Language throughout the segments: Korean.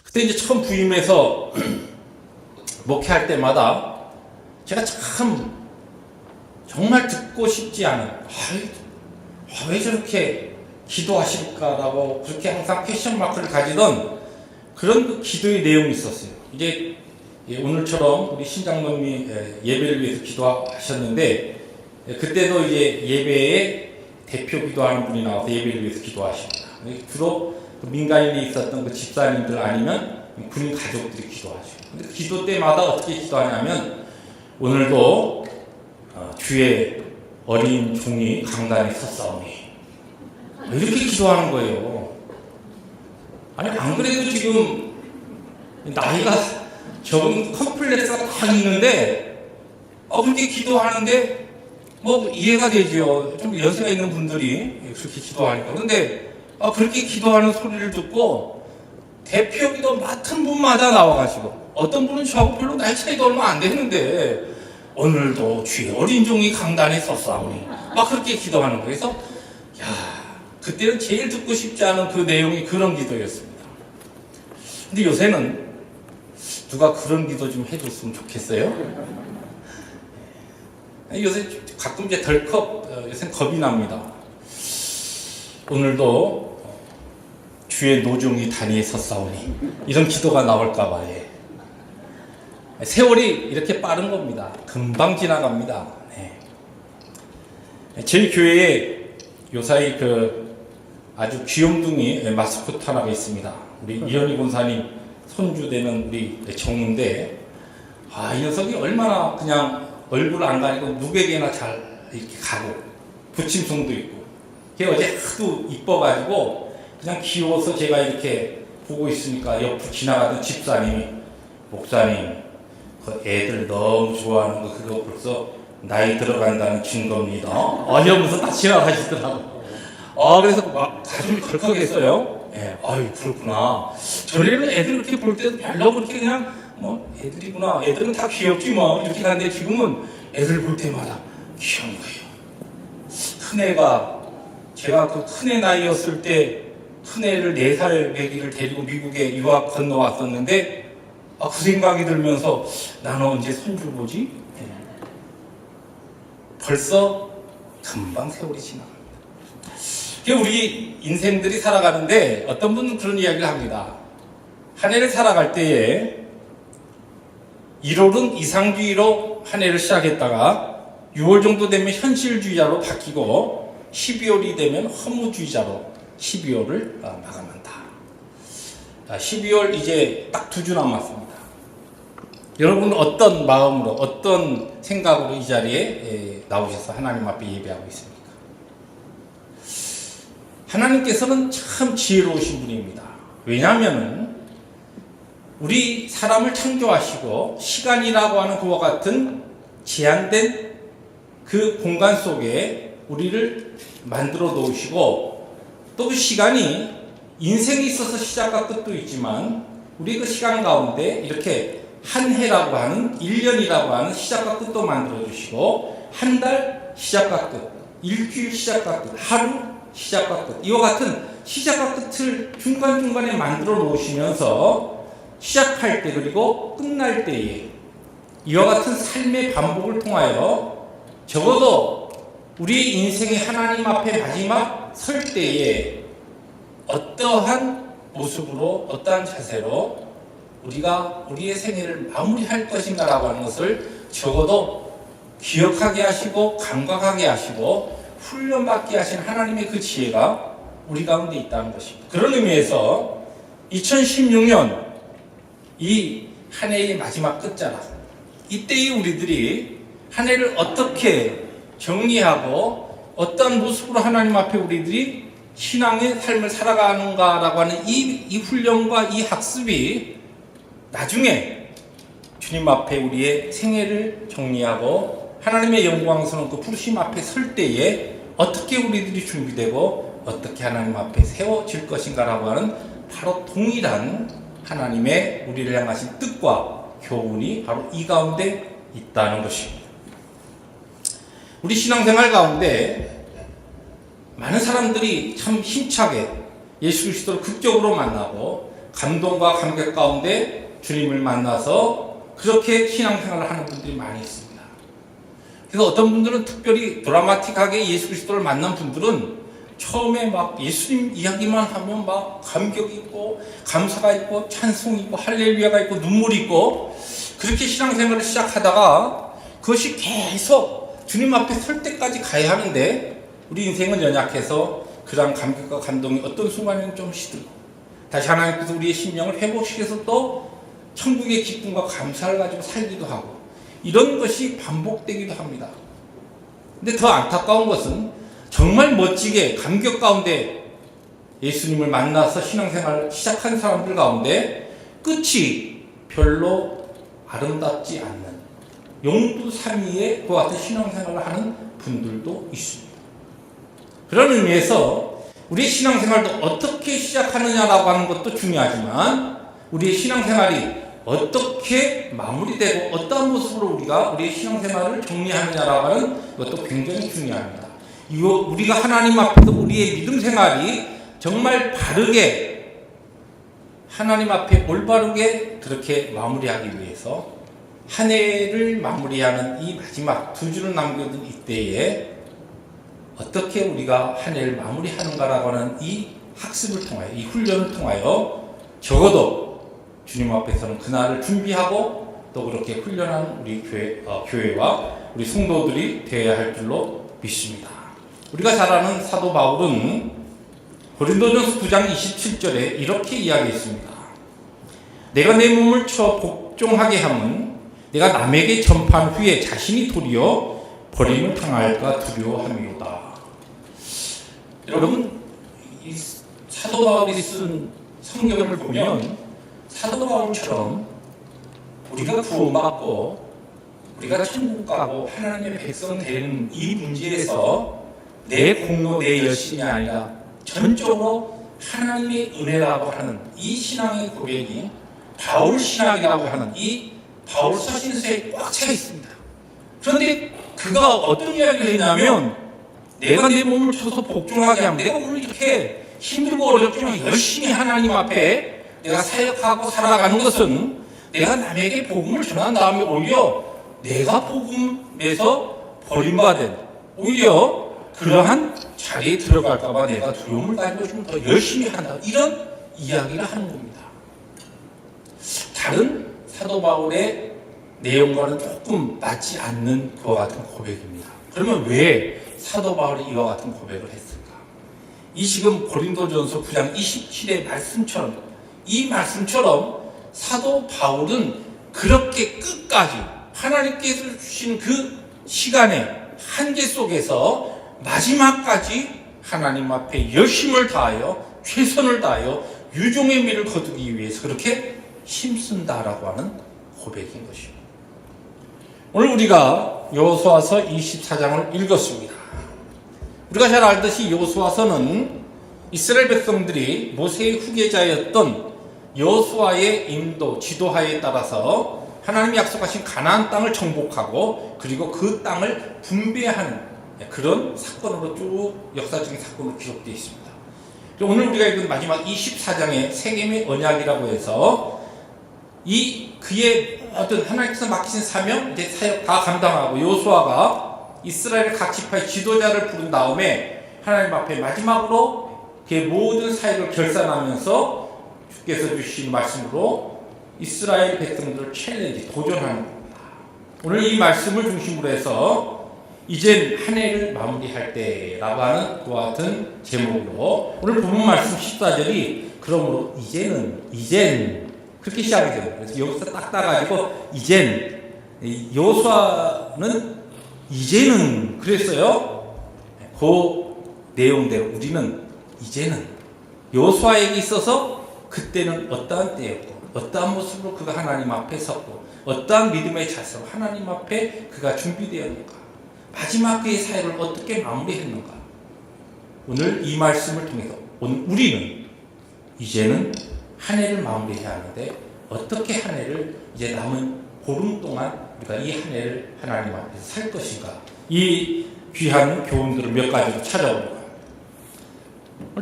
그때 이제 처음 부임해서 목회할 때마다 제가 참 정말 듣고 싶지 않은, 왜 저렇게 기도하실까라고 그렇게 항상 퀘스천 마크를 가지던 그런 그 기도의 내용이 있었어요. 이제 오늘처럼 우리 신장로님이 예배를 위해서 기도하셨는데, 그때도 이제 예배에 대표 기도하는 분이 나와서 예배를 위해서 기도하십니다. 주로 민간인이 있었던 그 집사님들 아니면 군인 가족들이 기도하죠. 근데 그 기도 때마다 어떻게 기도하냐면, 오늘도 주의 어린 종이 강단에 섰사오니, 이렇게 기도하는 거예요. 아니, 안 그래도 지금 나이가 적은 컴플렉스가 다 있는데 그렇게 기도하는데 뭐 이해가 되죠. 좀 연세가 있는 분들이 그렇게 기도하니까. 그런데 그렇게 기도하는 소리를 듣고 대표 기도 맡은 분마다 나와가지고, 어떤 분은 저하고 별로 나이 차이도 얼마 안 되는데 오늘도 주의 어린 종이 강단에 섰사오니 막 그렇게 기도하는 거예요. 그래서 그때는 제일 듣고 싶지 않은 그 내용이 그런 기도였습니다. 근데 요새는 누가 그런 기도 좀 해줬으면 좋겠어요. 요새 가끔 이제 요새 겁이 납니다. 오늘도 주의 노종이 단위에 섰사오니, 이런 기도가 나올까봐. 세월이 이렇게 빠른 겁니다. 금방 지나갑니다. 저희 교회에 요사이 아주 귀염둥이 마스코트 하나가 있습니다. 우리 이현희 권사님 손주되는 우리 정우인데, 이 녀석이 얼마나 그냥 얼굴 안 가리고 누구에게나 잘 이렇게 가고 부침성도 있고, 걔 어제 하도 이뻐가지고 그냥 귀여워서 제가 이렇게 보고 있으니까 옆으로 지나가던 집사님이, 목사님 그 애들 너무 좋아하는 거 그거 벌써 나이 들어간다는 증거입니다. 이러면서 다 지나가시더라고. 그래서 막 가슴이 덜컥했어요. 그렇구나. 전에는 애들 이렇게 볼 때도 별로 그렇게 그냥 애들이구나, 애들은 다 귀엽지 뭐 이렇게 하는데, 지금은 애들 볼 때마다 귀여운 거예요. 큰애가, 제가 그 큰애 나이였을 때 큰애를 4살 배기를 데리고 미국에 유학 건너왔었는데, 그 생각이 들면서 나는 언제 손주 보지? 벌써 금방 세월이 지나갑니다. 우리 인생들이 살아가는데 어떤 분은 그런 이야기를 합니다. 한 해를 살아갈 때에 1월은 이상주의로 한 해를 시작했다가 6월 정도 되면 현실주의자로 바뀌고 12월이 되면 허무주의자로 12월을 마감한다. 12월 이제 딱 2주 남았습니다. 여러분은 어떤 마음으로, 어떤 생각으로 이 자리에 나오셔서 하나님 앞에 예배하고 있습니까? 하나님께서는 참 지혜로우신 분입니다. 왜냐하면 우리 사람을 창조하시고 시간이라고 하는 그와 같은 제한된 그 공간 속에 우리를 만들어 놓으시고, 또 그 시간이 인생에 있어서 시작과 끝도 있지만 우리 그 시간 가운데 이렇게 한 해라고 하는, 1년이라고 하는 시작과 끝도 만들어 주시고, 한 달 시작과 끝, 일주일 시작과 끝, 하루 시작과 끝, 이와 같은 시작과 끝을 중간중간에 만들어 놓으시면서 시작할 때 그리고 끝날 때에 이와 같은 삶의 반복을 통하여 적어도 우리 인생의 하나님 앞에 마지막 설 때에 어떠한 모습으로, 어떠한 자세로 우리가 우리의 생애를 마무리할 것인가라고 하는 것을 적어도 기억하게 하시고 감각하게 하시고 훈련받게 하신 하나님의 그 지혜가 우리 가운데 있다는 것입니다. 그런 의미에서 2016년 이 한 해의 마지막 끝자락, 이때의 우리들이 한 해를 어떻게 정리하고 어떤 모습으로 하나님 앞에 우리들이 신앙의 삶을 살아가는가라고 하는 이 훈련과 이 학습이 나중에 주님 앞에 우리의 생애를 정리하고 하나님의 영광스러운 그 부르심 앞에 설 때에 어떻게 우리들이 준비되고 어떻게 하나님 앞에 세워질 것인가라고 하는 바로 동일한 하나님의 우리를 향하신 뜻과 교훈이 바로 이 가운데 있다는 것입니다. 우리 신앙생활 가운데 많은 사람들이 참 힘차게 예수 그리스도를 극적으로 만나고 감동과 감격 가운데 주님을 만나서 그렇게 신앙생활을 하는 분들이 많이 있습니다. 그래서 어떤 분들은 특별히 드라마틱하게 예수 그리스도를 만난 분들은 처음에 막 예수님 이야기만 하면 막 감격이 있고 감사가 있고 찬송이 있고 할렐루야가 있고 눈물이 있고 그렇게 신앙생활을 시작하다가 그것이 계속 주님 앞에 설 때까지 가야 하는데 우리 인생은 연약해서 그런 감격과 감동이 어떤 순간에는 좀 시들고 다시 하나님께서 우리의 심령을 회복시켜서 또 천국의 기쁨과 감사를 가지고 살기도 하고 이런 것이 반복되기도 합니다. 근데 더 안타까운 것은 정말 멋지게 감격 가운데 예수님을 만나서 신앙생활을 시작한 사람들 가운데 끝이 별로 아름답지 않는 용두삼이의 그와 같은 신앙생활을 하는 분들도 있습니다. 그런 의미에서 우리의 신앙생활도 어떻게 시작하느냐라고 하는 것도 중요하지만 우리의 신앙생활이 어떻게 마무리되고 어떠한 모습으로 우리가 우리의 신앙생활을 정리하느냐라고 하는 것도 굉장히 중요합니다. 우리가 하나님 앞에서 우리의 믿음 생활이 정말 바르게 하나님 앞에 올바르게 그렇게 마무리하기 위해서 한 해를 마무리하는 이 마지막 두 주를 남겨둔 이때에 어떻게 우리가 한 해를 마무리하는가라고 하는 이 학습을 통하여 이 훈련을 통하여 적어도 주님 앞에서는 그날을 준비하고 또 그렇게 훈련한 우리 교회와 우리 성도들이 되어야 할 줄로 믿습니다. 우리가 잘 아는 사도 바울은 고린도전서 9장 27절에 이렇게 이야기했습니다. 내가 내 몸을 쳐 복종하게 함은 내가 남에게 전파한 후에 자신이 도리어 버림을 당할까 두려워함이로다. 여러분, 이 사도 바울이 쓴 성경을 보면 사도 바울처럼 우리가 구원받고 우리가 천국 가고 하나님의 백성 되는 이 문제에서 내 공로, 내 열심이 아니라 전적으로 하나님의 은혜라고 하는 이 신앙의 고백이 바울 신학이라고 하는 이 바울 서신서에 꽉 차 있습니다. 그런데 그가 어떤 이야기를 했냐면 내가 내 몸을 쳐서 복종하게 하면 내가 오늘 이렇게 힘들고 어렵지만 열심히 하나님 앞에 내가 사역하고 살아가는 것은 내가 남에게 복음을 전한 다음에 오히려 내가 복음에서 버림받은 오히려 그러한 자리에 들어갈까봐 내가 두려움을 가지고 좀 더 열심히 한다. 이런 이야기를 하는 겁니다. 다른 사도 바울의 내용과는 조금 맞지 않는 그와 같은 고백입니다. 그러면 왜 사도 바울이 이와 같은 고백을 했을까? 이 지금 고린도전서 9장 27의 말씀처럼 이 말씀처럼 사도 바울은 그렇게 끝까지 하나님께서 주신 그 시간의 한계 속에서 마지막까지 하나님 앞에 열심을 다하여 최선을 다하여 유종의 미를 거두기 위해서 그렇게 힘쓴다라고 하는 고백인 것입니다. 오늘 우리가 여호수아서 24장을 읽었습니다. 우리가 잘 알듯이 여호수아서는 이스라엘 백성들이 모세의 후계자였던 여호수아의 인도, 지도하에 따라서 하나님이 약속하신 가나안 땅을 정복하고 그리고 그 땅을 분배하는 그런 사건으로 쭉 역사적인 사건으로 기록되어 있습니다. 오늘 우리가 읽은 마지막 24장의 세겜의 언약이라고 해서 이 그의 어떤 하나님께서 맡기신 사명, 이제 사역 다 감당하고 여호수아가 이스라엘 각 지파의 지도자를 부른 다음에 하나님 앞에 마지막으로 그의 모든 사역을 결산하면서 주께서 주신 말씀으로 이스라엘 백성들을 챌린지, 도전하는 겁니다. 오늘 이 말씀을 중심으로 해서 이젠 한 해를 마무리할 때라고 하는 그와 같은 제목으로 오늘 본문 말씀 14절이 그러므로 이젠 그렇게 시작이 돼요. 그래서 여기서 딱 따가지고 이젠 여호수아는 이제는 그랬어요. 그 내용대로 우리는 이제는 여호수아에게 있어서 그때는 어떠한 때였고 어떠한 모습으로 그가 하나님 앞에 섰고 어떠한 믿음의 자세로 하나님 앞에 그가 준비되었는가 마지막 그의 사역을 어떻게 마무리했는가 오늘 이 말씀을 통해서 우리는 이제는 한 해를 마무리해야 하는데 어떻게 한 해를 이제 남은 보름 동안 우리가 이 한 해를 하나님 앞에서 살 것인가 이 귀한 교훈들을 몇 가지로 찾아옵니다.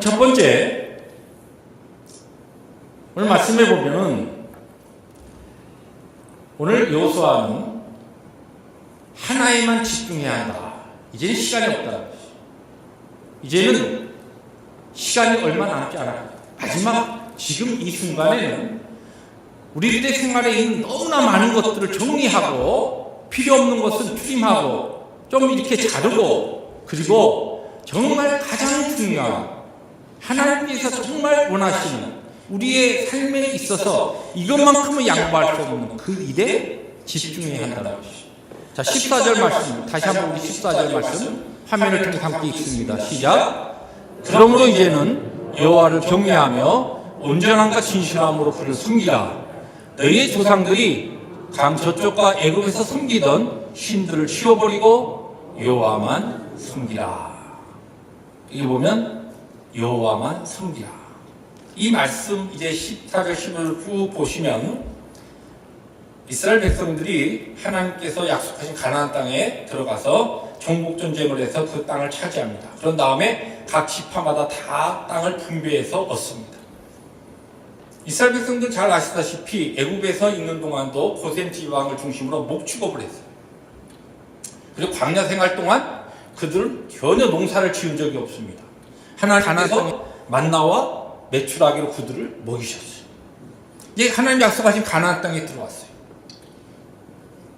첫 번째 오늘 말씀해 보면은 오늘 여호수아는 하나에만 집중해야 한다. 이제는 시간이 없다. 이제는 시간이 얼마 남지 않아. 마지막 지금 이 순간에는 우리들의 생활에 있는 너무나 많은 것들을 정리하고 필요 없는 것은 추림하고 좀 이렇게 자르고, 그리고 정말 가장 중요한 하나님께서 정말 원하시는 우리의 삶에 있어서 이것만큼은 양보할 수 없는 그 일에 집중해야 한다는 것이죠. 자, 14절 말씀, 다시 한번 우리 14절 말씀 화면을 통해 함께 읽습니다. 시작. 그러므로 이제는 여호와를 경외하며 온전함과 진실함으로 그를 섬기라. 너희의 조상들이 강 저쪽과 애굽에서 섬기던 신들을 치워버리고 여호와만 섬기라. 여기 보면 여호와만 섬기라. 이 말씀 이제 14절 15절 쭉 보시면 이스라엘 백성들이 하나님께서 약속하신 가나안 땅에 들어가서 정복 전쟁을 해서 그 땅을 차지합니다. 그런 다음에 각 지파마다 다 땅을 분배해서 얻습니다. 이스라엘 백성들 잘 아시다시피 애굽에서 있는 동안도 고센 지방을 중심으로 목축업을 했어요. 그리고 광야 생활 동안 그들은 전혀 농사를 지은 적이 없습니다. 하나님께서 만나와 메추라기로 그들을 먹이셨어요. 이제 하나님 약속하신 가나안 땅에 들어왔어요.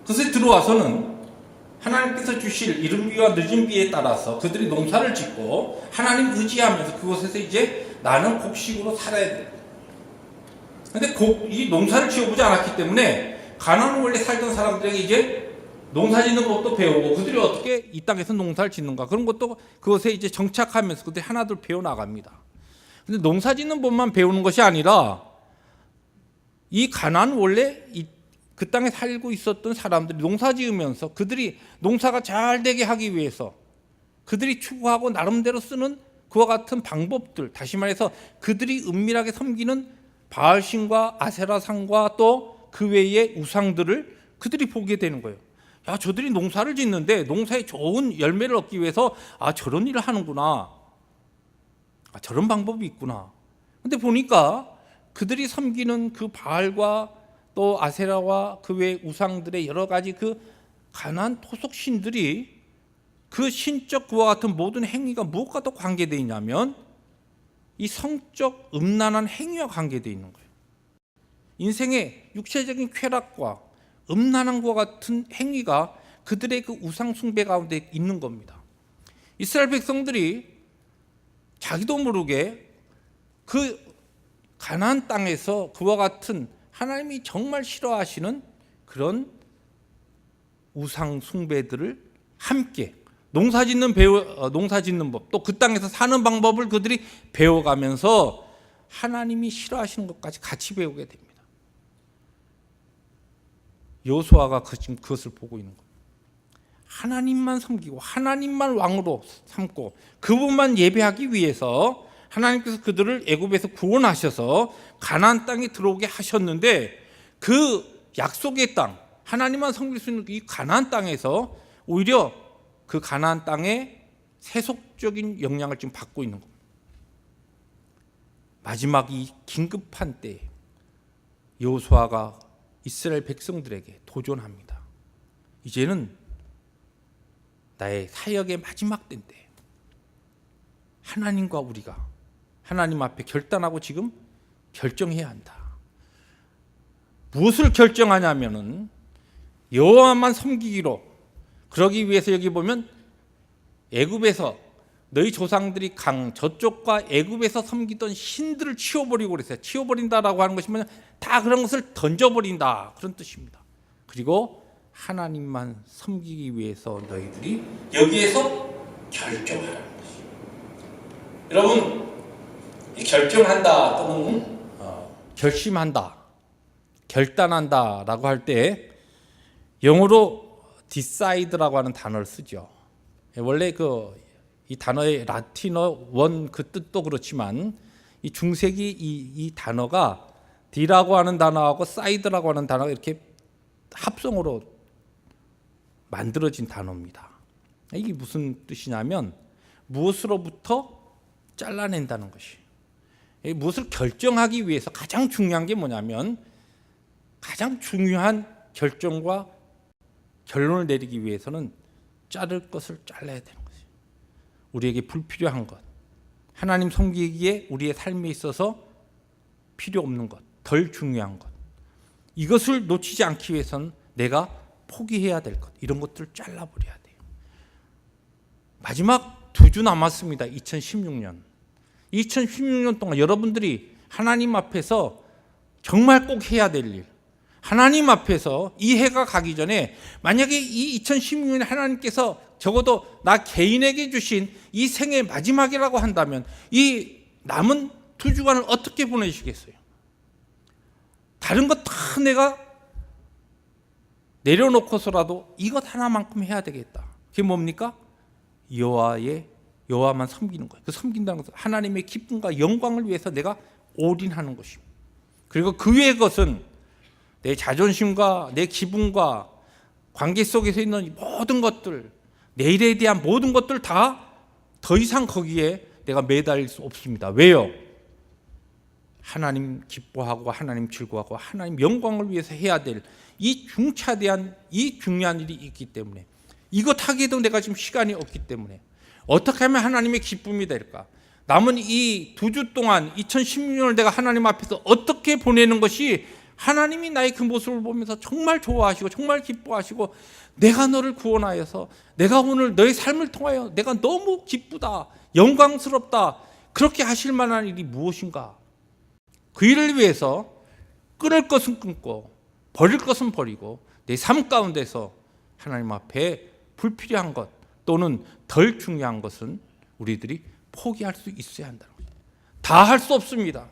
그것에 들어와서는 하나님께서 주실 이른 비와 늦은 비에 따라서 그들이 농사를 짓고 하나님 의지하면서 그곳에서 이제 나는 곡식으로 살아야 돼. 근데 이 농사를 지어보지 않았기 때문에 가나안 원래 살던 사람들에게 이제 농사 짓는 것도 배우고 그들이 어떻게 이 땅에서 농사를 짓는가 그런 것도 그것에 이제 정착하면서 그들이 하나둘 배워 나갑니다. 근데 농사 짓는 법만 배우는 것이 아니라 이 가나안 원래 그 땅에 살고 있었던 사람들이 농사 지으면서 그들이 농사가 잘 되게 하기 위해서 그들이 추구하고 나름대로 쓰는 그와 같은 방법들, 다시 말해서 그들이 은밀하게 섬기는 바알신과 아세라상과 또 그 외의 우상들을 그들이 보게 되는 거예요. 야, 저들이 농사를 짓는데 농사에 좋은 열매를 얻기 위해서 저런 일을 하는구나. 저런 방법이 있구나. 근데 보니까 그들이 섬기는 그 바알과 또 아세라와 그 외 우상들의 여러 가지 그 가나안 토속 신들이 그 신적 그와 같은 모든 행위가 무엇과 더 관계되어 있냐면 이 성적 음란한 행위와 관계되어 있는 거예요. 인생의 육체적인 쾌락과 음란한 것과 같은 행위가 그들의 그 우상 숭배 가운데 있는 겁니다. 이스라엘 백성들이 자기도 모르게 그 가나안 땅에서 그와 같은 하나님이 정말 싫어하시는 그런 우상 숭배들을 함께 농사 짓는 법, 또 그 땅에서 사는 방법을 그들이 배워가면서 하나님이 싫어하시는 것까지 같이 배우게 됩니다. 여호수아가 지금 그것을 보고 있는 겁니다. 하나님만 섬기고 하나님만 왕으로 삼고 그분만 예배하기 위해서 하나님께서 그들을 애굽에서 구원하셔서 가나안 땅에 들어오게 하셨는데 그 약속의 땅, 하나님만 섬길 수 있는 이 가나안 땅에서 오히려 그 가나안 땅의 세속적인 영향을 지금 받고 있는 겁니다. 마지막 이 긴급한 때에 여호수아가 이스라엘 백성들에게 도전합니다. 이제는 나의 사역의 마지막 때인데 하나님과 우리가 하나님 앞에 결단하고 지금 결정해야 한다. 무엇을 결정하냐면은 여호와만 섬기기로. 그러기 위해서 여기 보면 애굽에서 너희 조상들이 강 저쪽과 애굽에서 섬기던 신들을 치워버리고 그랬어요. 치워버린다라고 하는 것이 뭐냐? 다 그런 것을 던져버린다, 그런 뜻입니다. 그리고 하나님만 섬기기 위해서 너희들이 여기에서 결정하라는 것이에요. 여러분, 결정한다 또는 결심한다, 결단한다라고 할 때 영어로 decide라고 하는 단어를 쓰죠. 원래 이 단어의 라틴어 원 그 뜻도 그렇지만 이 중세기 이 단어가 D라고 하는 단어하고 side라고 하는 단어가 이렇게 합성으로 만들어진 단어입니다. 이게 무슨 뜻이냐면 무엇으로부터 잘라낸다는 것이. 무엇을 결정하기 위해서 가장 중요한 게 뭐냐면, 가장 중요한 결정과 결론을 내리기 위해서는 자를 것을 잘라야 되는 것이에요. 우리에게 불필요한 것, 하나님 섬기기에 우리의 삶에 있어서 필요 없는 것, 덜 중요한 것, 이것을 놓치지 않기 위해서는 내가 포기해야 될 것, 이런 것들을 잘라버려야 돼요. 마지막 2주 남았습니다. 2016년. 2016년 동안 여러분들이 하나님 앞에서 정말 꼭 해야 될 일, 하나님 앞에서 이 해가 가기 전에 만약에 이 2016년에 하나님께서 적어도 나 개인에게 주신 이 생의 마지막이라고 한다면 이 남은 2주간을 어떻게 보내시겠어요? 다른 것 다 내가 내려놓고서라도 이것 하나만큼 해야 되겠다. 그게 뭡니까? 여호와만 섬기는 거예요. 그 섬긴다는 것은 하나님의 기쁨과 영광을 위해서 내가 올인하는 것입니다. 그리고 그 외의 것은 내 자존심과 내 기분과 관계 속에서 있는 모든 것들, 내일에 대한 모든 것들 다 더 이상 거기에 내가 매달릴 수 없습니다. 왜요? 하나님 기뻐하고 하나님 즐거워하고 하나님 영광을 위해서 해야 될 이 중차대한 이 중요한 일이 있기 때문에, 이것 하기에도 내가 지금 시간이 없기 때문에 어떻게 하면 하나님의 기쁨이 될까? 남은 이 2주 동안 2016년을 내가 하나님 앞에서 어떻게 보내는 것이 하나님이 나의 그 모습을 보면서 정말 좋아하시고 정말 기뻐하시고, 내가 너를 구원하여서 내가 오늘 너의 삶을 통하여 내가 너무 기쁘다, 영광스럽다, 그렇게 하실 만한 일이 무엇인가? 그 일을 위해서 끊을 것은 끊고 버릴 것은 버리고 내 삶 가운데서 하나님 앞에 불필요한 것 또는 덜 중요한 것은 우리들이 포기할 수 있어야 한다는 거예요. 다 할 수 없습니다.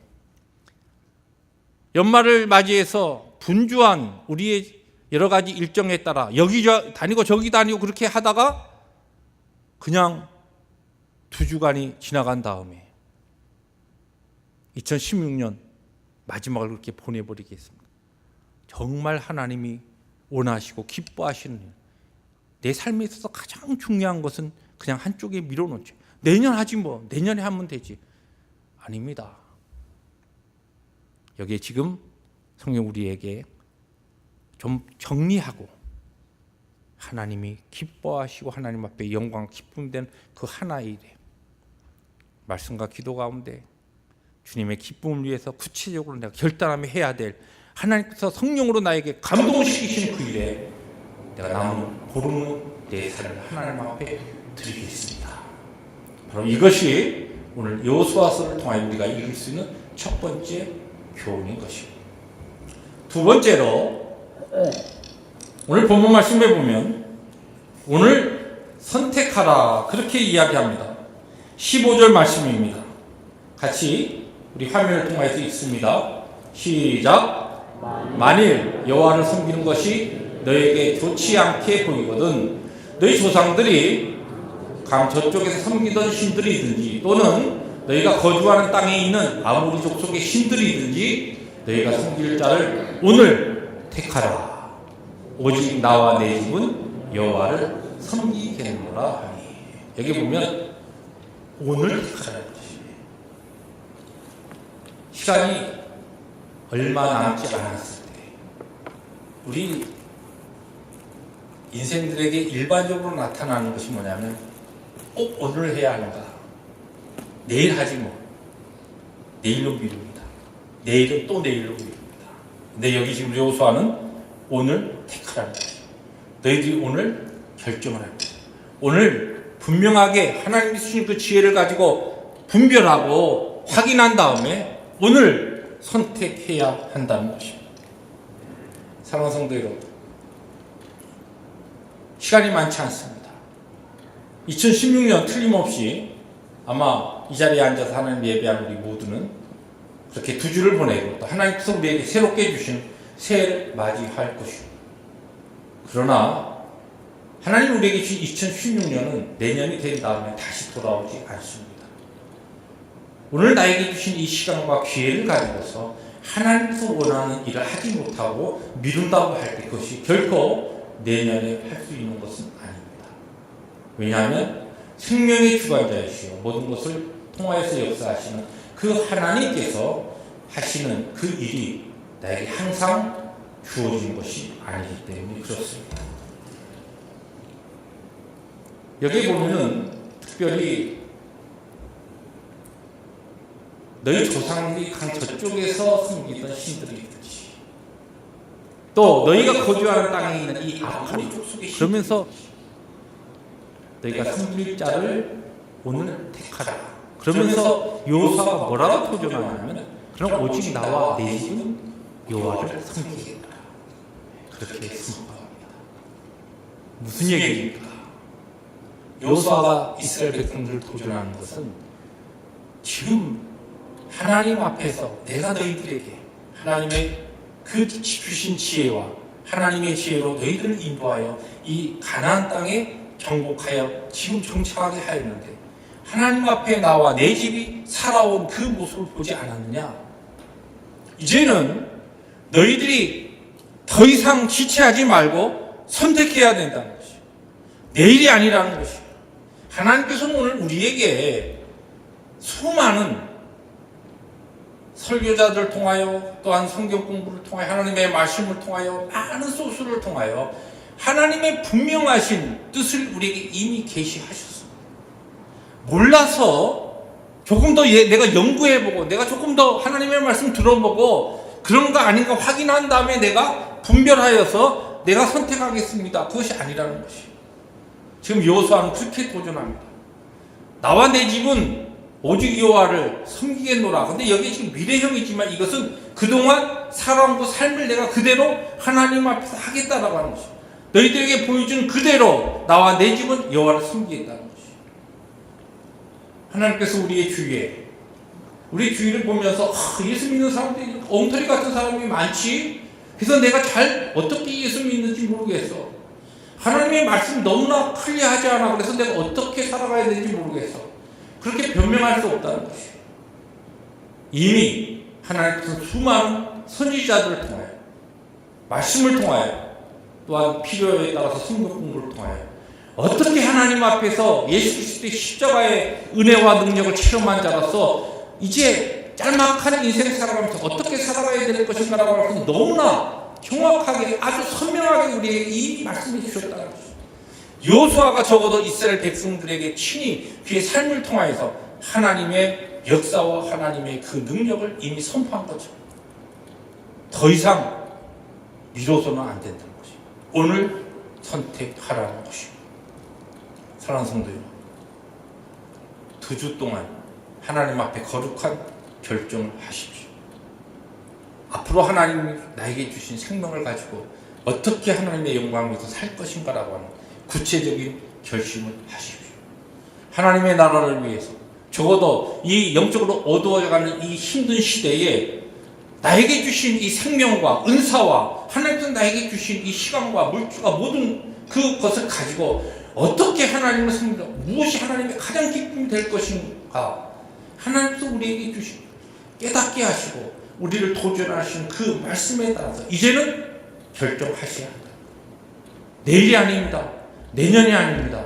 연말을 맞이해서 분주한 우리의 여러 가지 일정에 따라 여기 다니고 저기 다니고 그렇게 하다가 그냥 2주간이 지나간 다음에 2016년 마지막을 그렇게 보내버리겠습니다. 정말 하나님이 원하시고 기뻐하시는 일, 내 삶에 있어서 가장 중요한 것은 그냥 한쪽에 밀어놓죠. 내년 하지 뭐, 내년에 하면 되지. 아닙니다. 여기에 지금 성령 우리에게 좀 정리하고 하나님이 기뻐하시고 하나님 앞에 영광 기쁨 된 그 하나의 일에 말씀과 기도 가운데 주님의 기쁨을 위해서 구체적으로 내가 결단하며 해야 될, 하나님께서 성령으로 나에게 감동시키시는 그 일에 내가 남은 보름은 내 삶을 하나님 앞에 드리겠습니다. 바로 이것이 오늘 여호수아서를 통하여 우리가 읽을 수 있는 첫 번째 교훈인 것입니다. 두 번째로 오늘 본문 말씀에 보면 오늘 선택하라 그렇게 이야기합니다. 15절 말씀입니다. 같이 우리 화면을 통해서 읽습니다. 시작. 만일 여호와를 섬기는 것이 너에게 좋지 않게 보이거든 너희 조상들이 강 저쪽에서 섬기던 신들이든지 또는 너희가 거주하는 땅에 있는 아모리 족속의 신들이든지 너희가 섬길 자를 오늘 택하라. 오직 나와 내 집은 여호와를 섬기겠노라 하니. 여기 보면 오늘 택하라는 것이에요. 시간이 얼마 남지 않았을 때 우리 인생들에게 일반적으로 나타나는 것이 뭐냐면 꼭 오늘 해야 하는가, 내일 하지 뭐, 내일로 미룹니다. 내일은 또 내일로 미룹니다. 근데 여기 지금 여호수아는 오늘 택하라는 거죠. 너희들이 오늘 결정을 할 거예요. 오늘 분명하게 하나님이 주신 그 지혜를 가지고 분별하고 확인한 다음에 오늘 선택해야 한다는 것입니다. 사랑하는 성도 여러분, 시간이 많지 않습니다. 2016년 틀림없이 아마 이 자리에 앉아서 하나님 예배하는 우리 모두는 그렇게 2주를 보내고 또 하나님께서 우리에게 새롭게 주신 새해를 맞이할 것입니다. 그러나 하나님 우리에게 주신 2016년은 내년이 된 다음에 다시 돌아오지 않습니다. 오늘 나에게 주신 이 시간과 기회를 가지고서 하나님께서 원하는 일을 하지 못하고 미룬다고 할 때 그것이 결코 내년에 할 수 있는 것은 아닙니다. 왜냐하면 생명의 주관자이시오 모든 것을 통하여서 역사하시는 그 하나님께서 하시는 그 일이 나에게 항상 주어지는 것이 아니기 때문에 그렇습니다. 여기 보면은 특별히 너희 조상들이 강 저쪽에서 숨기던 신들이 있듯이 또 너희가 거주하는 땅에 있는 이 아모리 족속의 그러면서 너희가 섬길 자를 오늘 택하라. 그러면서 여호수아가 뭐라고 표현하냐면 그럼 오직 나와 내 집은 여호와를 섬기겠다. 그렇게 선포합니다. 무슨 얘기입니까? 여호수아가 이스라엘 백성들을 도전하는 것은 지금 하나님 앞에서 내가 너희들에게 하나님의 그 주신 지혜와 하나님의 지혜로 너희들을 인도하여 이 가나안 땅에 정복하여 지금 정착하게 하였는데 하나님 앞에 나와 내 집이 살아온 그 모습을 보지 않았느냐? 이제는 너희들이 더 이상 지체하지 말고 선택해야 된다는 것이 내일이 아니라는 것이 하나님께서는 오늘 우리에게 수많은 설교자들을 통하여 또한 성경 공부를 통하여 하나님의 말씀을 통하여 많은 소스를 통하여 하나님의 분명하신 뜻을 우리에게 이미 계시하셨습니다. 몰라서 조금 더 내가 연구해보고 내가 조금 더 하나님의 말씀 들어보고 그런가 아닌가 확인한 다음에 내가 분별하여서 내가 선택하겠습니다. 그것이 아니라는 것이 지금 여호수아는 그렇게 도전합니다. 나와 내 집은 오직 여호와를 섬기겠노라. 근데 여기 지금 미래형이지만 이것은 그동안 살아온 그 삶을 내가 그대로 하나님 앞에서 하겠다라고 하는 것이 너희들에게 보여준 그대로 나와 내 집은 여호와를 섬기겠다는 것이 하나님께서 우리의 주위에 우리 주위를 보면서 예수 믿는 사람들이 엉터리 같은 사람이 많지 그래서 내가 잘 어떻게 예수 믿는지 모르겠어. 하나님의 말씀 너무나 클리어하지 않아. 그래서 내가 어떻게 살아가야 되는지 모르겠어. 그렇게 변명할 수 없다는 것이 이미 하나님께서 수많은 선지자들을 통하여 말씀을 통하여 또한 필요에 따라서 성경 공부를 통하여 어떻게 하나님 앞에서 예수 그리스도의 십자가의 은혜와 능력을 체험한 자로서 이제 짤막한 인생 살아가면서 어떻게 살아가야 될 것인가라고 하면서 너무나 정확하게 아주 선명하게 우리에게 이 말씀을 주셨다는 것입니다. 여호수아가 적어도 이스라엘 백성들에게 친히 그의 삶을 통하여서 하나님의 역사와 하나님의 그 능력을 이미 선포한 거죠. 더 이상 미뤄서는 안 된다는 것입니다. 오늘 선택하라는 것입니다. 사랑하는 성도 여러분, 2주 동안 하나님 앞에 거룩한 결정을 하십시오. 앞으로 하나님이 나에게 주신 생명을 가지고 어떻게 하나님의 영광을 위해서 살 것인가라고 하는 구체적인 결심을 하십시오. 하나님의 나라를 위해서 적어도 이 영적으로 어두워져가는 이 힘든 시대에 나에게 주신 이 생명과 은사와 하나님께서 나에게 주신 이 시간과 물질과 모든 그것을 가지고 어떻게 하나님을 섬기다 무엇이 하나님의 가장 기쁨이 될 것인가 하나님께서 우리에게 주신 깨닫게 하시고 우리를 도전하신 그 말씀에 따라서 이제는 결정하셔야 한다. 내일이 아닙니다. 내년이 아닙니다.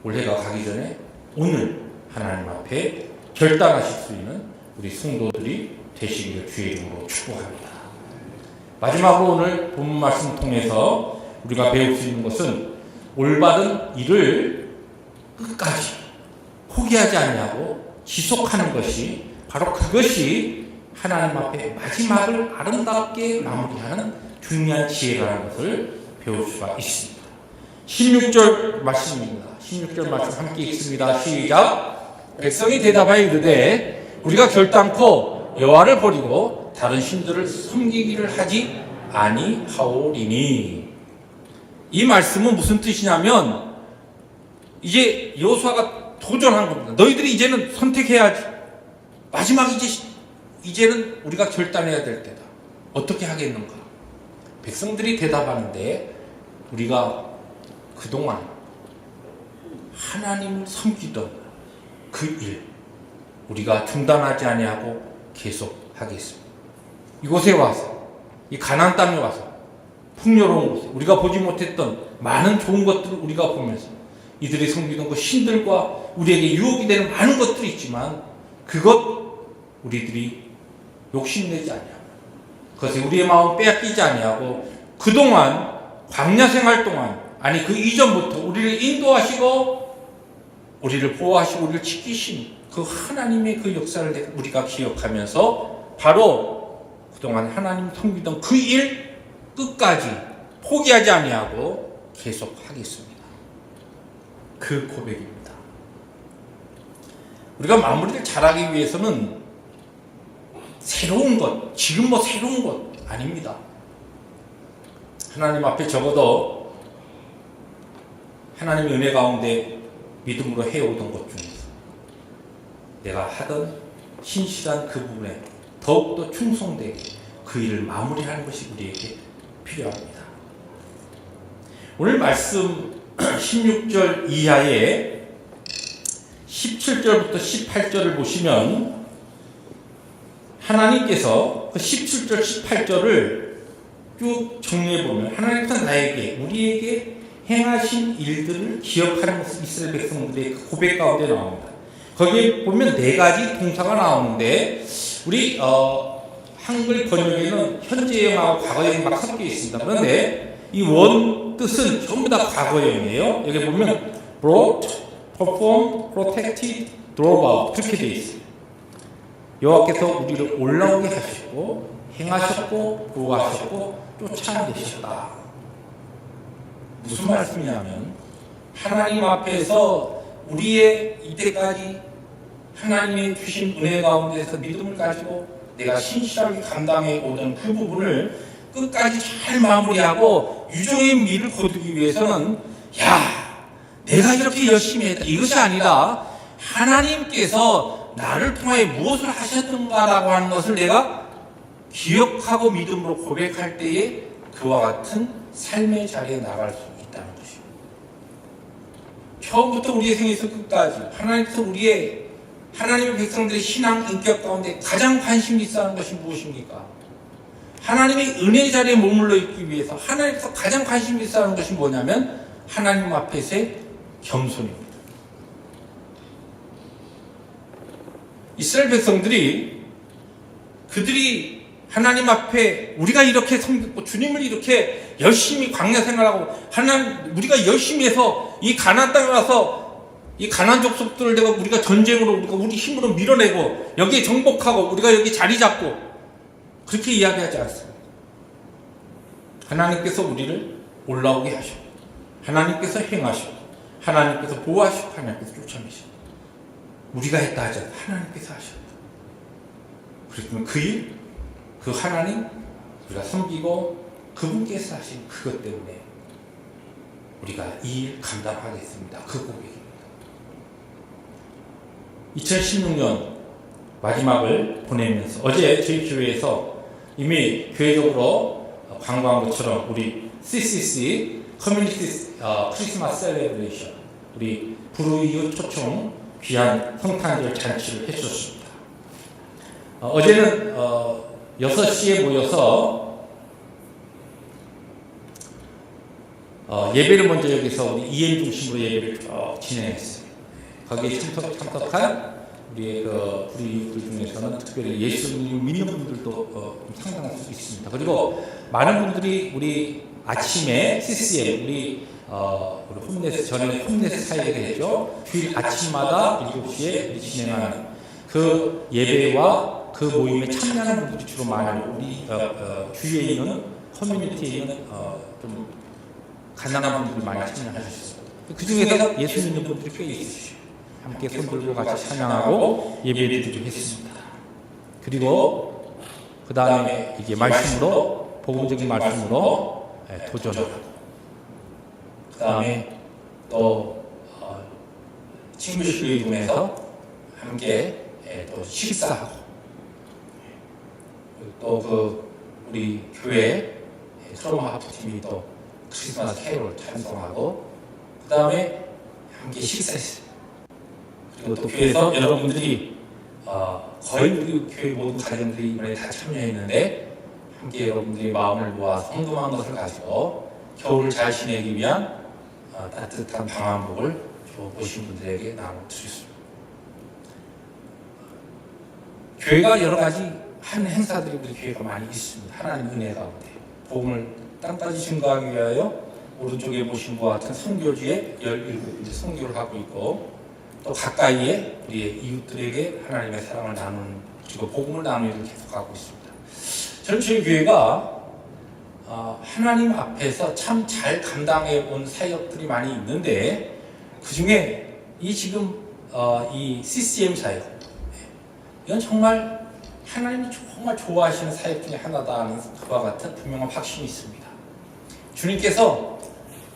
올해가 가기 전에 오늘 하나님 앞에 결단하실 수 있는 우리 성도들이 되시기를 주의 이름으로 축복합니다. 마지막으로 오늘 본문 말씀 통해서 우리가 배울 수 있는 것은 올바른 일을 끝까지 포기하지 않냐고 지속하는 것이 바로 그것이 하나님 앞에 마지막을 아름답게 마무리하는 중요한 지혜라는 것을 배울 수가 있습니다. 16절 말씀입니다. 16절 말씀 함께 읽습니다. 시작. 백성이 대답하여 이르되 우리가 결단코 여호와를 버리고 다른 신들을 섬기기를 하지 아니하오리니. 이 말씀은 무슨 뜻이냐면 이제 여호수아가 도전한 겁니다. 너희들이 이제는 선택해야지. 마지막 이제는 우리가 결단해야 될 때다. 어떻게 하겠는가? 백성들이 대답하는데 우리가 그동안 하나님을 섬기던 그 일 우리가 중단하지 아니하고 계속하겠습니다. 이곳에 와서 이 가나안 땅에 와서 풍요로운 곳에 우리가 보지 못했던 많은 좋은 것들을 우리가 보면서 이들이 섬기던 그 신들과 우리에게 유혹이 되는 많은 것들이 있지만 그것 우리들이 욕심내지 아니하고 그것에 우리의 마음 빼앗기지 아니하고 그동안 광야 생활 동안 아니 그 이전부터 우리를 인도하시고 우리를 보호하시고 우리를 지키신 그 하나님의 그 역사를 우리가 기억하면서 바로 그동안 하나님 섬기던 그 일 끝까지 포기하지 아니하고 계속하겠습니다. 그 고백입니다. 우리가 마무리를 잘하기 위해서는 새로운 것, 지금 뭐 새로운 것 아닙니다. 하나님 앞에 적어도 하나님의 은혜 가운데 믿음으로 해오던 것 중에서 내가 하던 신실한 그 부분에 더욱더 충성되게 그 일을 마무리하는 것이 우리에게 필요합니다. 오늘 말씀 16절 이하에 17절부터 18절을 보시면 하나님께서 그 17절, 18절을 쭉 정리해보면 하나님께서 나에게, 우리에게 행하신 일들을 기억하는 모습 이스라엘 백성들의 그 고백 가운데 나옵니다. 거기에 보면 네 가지 동사가 나오는데 우리 한글 번역에는 현재형하고 과거형이 막 섞여 있습니다. 그런데 이 원 뜻은 전부 다 과거형이에요. 여기 보면 brought, performed, protected, drove out 그렇게 되어 있어요. 여호와께서 우리를 올라오게 하셨고 행하셨고 보호하셨고 쫓아내셨다. 무슨 말씀이냐면 하나님 앞에서 우리의 이때까지 하나님의 주신 은혜 가운데서 믿음을 가지고 내가 신실하게 감당해 오던 그 부분을 끝까지 잘 마무리하고 유종의 미를 거두기 위해서는 내가 이렇게 열심히 했다 이것이 아니라 하나님께서 나를 통해 무엇을 하셨던가라고 하는 것을 내가 기억하고 믿음으로 고백할 때에 그와 같은 삶의 자리에 나갈 수 있다는 것입니다. 처음부터 우리의 생에서 끝까지 하나님께서 하나님의 백성들의 신앙 인격 가운데 가장 관심이 있어 하는 것이 무엇입니까? 하나님의 은혜 자리에 머물러 있기 위해서 하나님께서 가장 관심이 있어 하는 것이 뭐냐면 하나님 앞에서의 겸손입니다. 이스라엘 백성들이 그들이 하나님 앞에 우리가 이렇게 섬겼고 주님을 이렇게 열심히 광야 생활하고 우리가 열심히 해서 이 가나안 땅에 와서 이 가나안 족속들을 내가 우리가 전쟁으로 우리 힘으로 밀어내고 여기에 정복하고 우리가 여기 자리 잡고 그렇게 이야기하지 않습니다. 하나님께서 우리를 올라오게 하시고 하나님께서 행하시고 하나님께서 보호하시고 하나님께서 쫓아내시고 우리가 했다 하지 않고 하나님께서 하셨다. 그렇다면 그 일, 그 하나님 우리가 섬기고 그분께서 하신 그것 때문에 우리가 이 일 감당하겠습니다. 그 고백입니다. 2016년 마지막을 보내면서 어제 저희 교회에서 이미 교회적으로 광고한 것처럼 우리 CCC 커뮤니티 크리스마스 셀레브레이션 우리 불우이웃 초청 귀한 성탄절 잔치를 해주셨습니다. 어제는 6시에 모여서 예배를 먼저 여기서 우리 EM 중심으로 예배를 쭉 진행했어요. 거기에 참석한 우리의 불우이웃들 중에서는 특별히 예수님 믿는 분들도 상당할 수 있습니다. 그리고 많은 분들이 우리 아침에 CCM 우리 홈네스 전에 홈네스 사역이 되죠. 주일 아침마다 7시에 진행하는 그 예배와 그 모임에 참여하는 분들이 주로 많아요. 우리 주위에 있는 커뮤니티에 있는 좀 가난한 분들이 많이 참여하셨어요. 그 중에서 예수 믿는 분들이 꽤 있으시죠. 함께 손들고 같이 찬양하고 예배드리기도 했습니다. 그리고 그 다음에 이제 말씀으로 복음적인 말씀으로 도전하고 그 다음에 또 친구들끼리 모여서 함께 또 식사하고 또 우리 교회 트로마 하프팀이 또 크리스마스 캐롤 찬송하고 그 다음에 함께 식사했어요. 그리고 또 교회에서 여러분들이 거의 우리 교회 모든 가정들이 이번에 다 참여했는데 함께 여러분들이 마음을 모아 헌금한 것을 가지고 겨울을 잘 지내기 위한 따뜻한 방한복을 오신 분들에게 나눠드렸습니다. 교회가 여러 가지 하는 행사들이 우리 교회가 많이 있습니다. 하나님 은혜 가운데 복음을 땅까지 증거하기 위하여 오른쪽에 보신 것과 같은 선교지에 17군데 선교를 하고 있고, 또 가까이에 우리의 이웃들에게 하나님의 사랑을 나누는, 그리고 복음을 나누는 일을 계속하고 있습니다. 저는 저희 교회가 하나님 앞에서 참 잘 감당해 온 사역들이 많이 있는데, 그 중에 이 지금 이 CCM 사역, 이건 정말 하나님이 정말 좋아하시는 사역 중에 하나다는 그와 같은 분명한 확신이 있습니다. 주님께서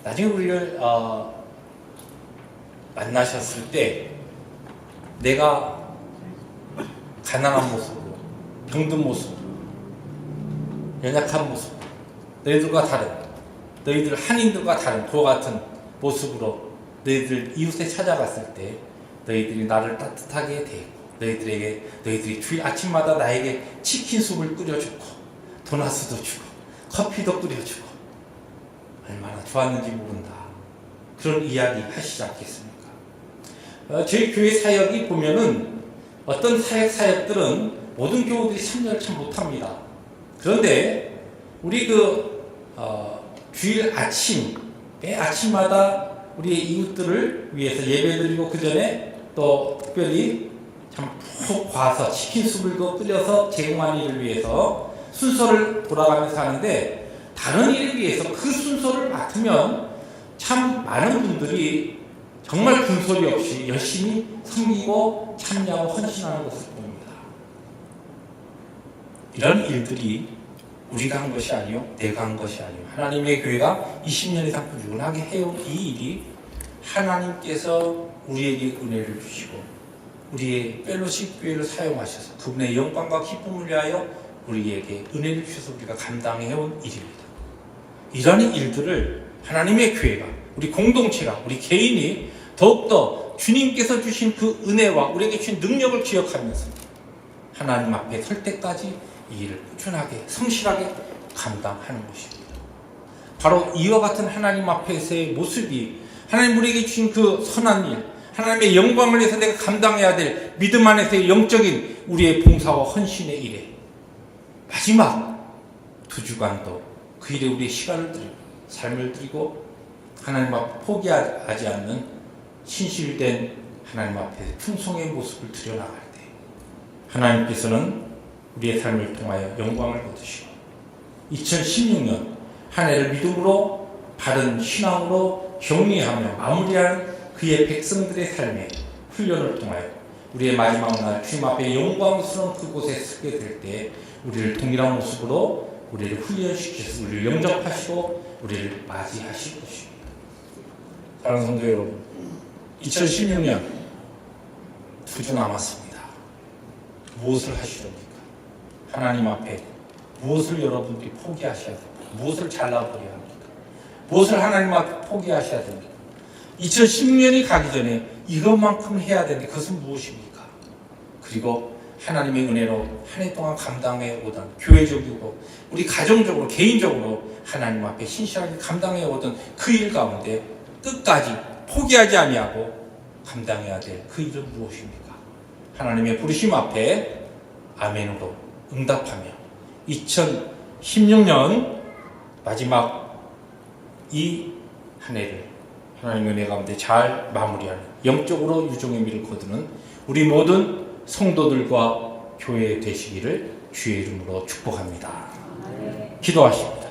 나중에 우리를 만나셨을 때 내가 가난한 모습으로, 병든 모습으로, 연약한 모습으로, 너희들과 다른, 너희들 한인들과 다른 그와 같은 모습으로 너희들 이웃에 찾아갔을 때 너희들이 나를 따뜻하게 대했고, 너희들이 주일 아침마다 나에게 치킨 sup을 끓여주고 도나스도 주고 커피도 끓여주고 얼마나 좋았는지 모른다, 그런 이야기 하시지 않겠습니까? 저희 교회 사역이 보면은 어떤 사역들은 모든 교우들이 참여를 참 못합니다. 그런데 우리 주일 아침마다 우리의 이웃들을 위해서 예배드리고, 그 전에 또 특별히 참 푹 과서 치킨 sup을 끓여서 제공하는 일을 위해서 순서를 돌아가면서 하는데, 다른 일을 위해서 그 순서를 맡으면 참 많은 분들이 정말 군소리 없이 열심히 섬기고 참여하고 헌신하는 것을 봅니다. 이런 일들이 우리가 한 것이 아니요, 내가 한 것이 아니요, 하나님의 교회가 20년 이상 꾸준하게 해온 이 일이 하나님께서 우리에게 은혜를 주시고 우리의 펠로십 교회를 사용하셔서 그분의 영광과 기쁨을 위하여 우리에게 은혜를 주셔서 우리가 감당해온 일입니다. 이러한 일들을 하나님의 교회가, 우리 공동체가, 우리 개인이 더욱더 주님께서 주신 그 은혜와 우리에게 주신 능력을 기억하면서 하나님 앞에 설 때까지 이 일을 꾸준하게 성실하게 감당하는 것입니다. 바로 이와 같은 하나님 앞에서의 모습이 하나님 우리에게 주신 그 선한 일, 하나님의 영광을 위해서 내가 감당해야 될 믿음 안에서의 영적인 우리의 봉사와 헌신의 일에 마지막 2주간도 그 일에 우리의 시간을 드리고 삶을 드리고 하나님 앞에 포기하지 않는 신실된 하나님 앞에 충성의 모습을 드려나갈 때 하나님께서는 우리의 삶을 통하여 영광을 얻으시고 2016년 한 해를 믿음으로 바른 신앙으로 격리하며 마무리하는 그의 백성들의 삶의 훈련을 통하여 우리의 마지막 날 주님 앞에 영광스러운 그곳에 서게 될 때 우리를 동일한 모습으로 우리를 훈련시키셔서 우리를 영접하시고 우리를 맞이하실 것입니다. 사랑하는 성도 여러분, 2016년 2주 남았습니다. 무엇을 하시렵니까? 하나님 앞에 무엇을 여러분들이 포기하셔야 됩니까? 무엇을 잘라버려야 합니까? 무엇을 하나님 앞에 포기하셔야 됩니까? 2016년이 가기 전에 이것만큼 해야 되는데 그것은 무엇입니까? 그리고 하나님의 은혜로 한 해 동안 감당해 오던 교회적이고 우리 가정적으로 개인적으로 하나님 앞에 신실하게 감당해 오던 그 일 가운데 끝까지 포기하지 아니하고 감당해야 될 그 일은 무엇입니까? 하나님의 부르심 앞에 아멘으로 응답하며 2016년 마지막 이 한 해를 하나님의 은혜 가운데 잘 마무리하는 영적으로 유종의 미를 거두는 우리 모든 성도들과 교회 되시기를 주의 이름으로 축복합니다. 기도하십니다.